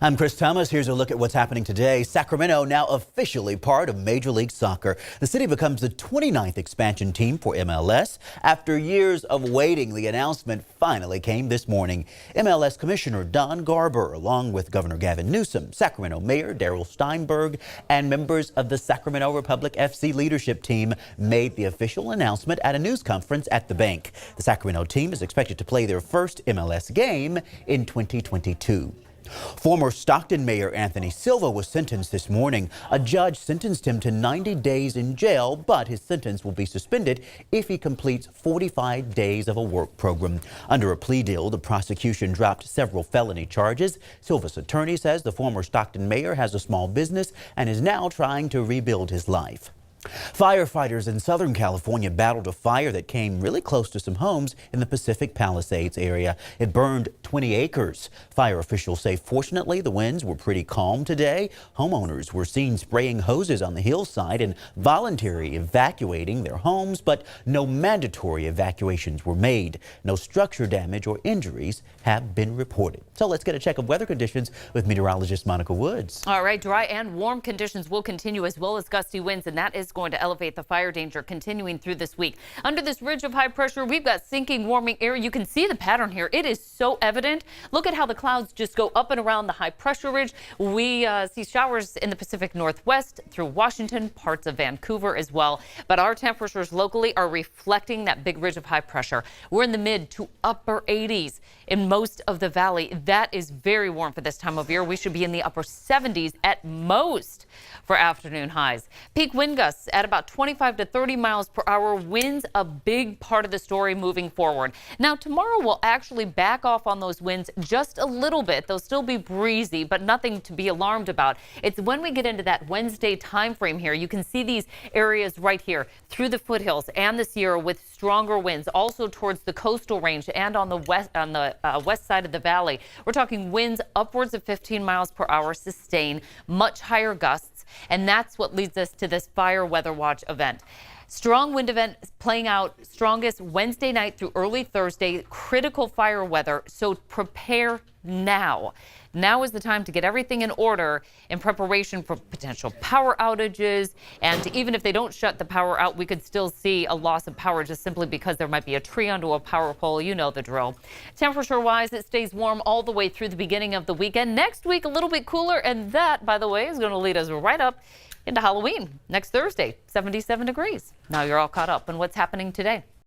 I'm Chris Thomas. Here's a look at what's happening today. Sacramento now officially part of Major League Soccer. The city becomes the 29th expansion team for MLS. After years of waiting, the announcement finally came this morning. MLS Commissioner Don Garber, along with Governor Gavin Newsom, Sacramento Mayor Darrell Steinberg, and members of the Sacramento Republic FC leadership team made the official announcement at a news conference at the bank. The Sacramento team is expected to play their first MLS game in 2022. Former Stockton Mayor Anthony Silva was sentenced this morning. A judge sentenced him to 90 days in jail, but his sentence will be suspended if he completes 45 days of a work program. Under a plea deal, the prosecution dropped several felony charges. Silva's attorney says the former Stockton mayor has a small business and is now trying to rebuild his life. Firefighters in Southern California battled a fire that came really close to some homes in the Pacific Palisades area. It burned 20 acres. Fire officials say fortunately the winds were pretty calm today. Homeowners were seen spraying hoses on the hillside and voluntarily evacuating their homes, but no mandatory evacuations were made. No structure damage or injuries have been reported. So let's get a check of weather conditions with meteorologist Monica Woods. All right, dry and warm conditions will continue as well as gusty winds, and that is going to elevate the fire danger continuing through this week. Under this ridge of high pressure, we've got sinking warming air. You can see the pattern here. It is so evident. Look at how the clouds just go up and around the high pressure ridge. We see showers in the Pacific Northwest through Washington, parts of Vancouver as well. But our temperatures locally are reflecting that big ridge of high pressure. We're in the mid to upper 80s in most of the valley. That is very warm for this time of year. We should be in the upper 70s at most for afternoon highs. Peak wind gusts at about 25 to 30 miles per hour. Winds a big part of the story moving forward. Now tomorrow we'll actually back off on those winds just a little bit. They'll still be breezy, but nothing to be alarmed about. It's when we get into that Wednesday time frame here. You can see these areas right here through the foothills and the Sierra with stronger winds, also towards the coastal range and on the west side of the valley. We're talking winds upwards of 15 miles per hour sustain, much higher gusts, and that's what leads us to this fire weather watch event. Strong wind event playing out strongest Wednesday night through early Thursday. Critical fire weather, so prepare now. Now is the time to get everything in order in preparation for potential power outages. And even if they don't shut the power out, we could still see a loss of power just simply because there might be a tree onto a power pole. You know the drill. Temperature-wise, it stays warm all the way through the beginning of the weekend. Next week, a little bit cooler. And that, by the way, is going to lead us right up into Halloween next Thursday, 77 degrees. Now you're all caught up on what's happening today.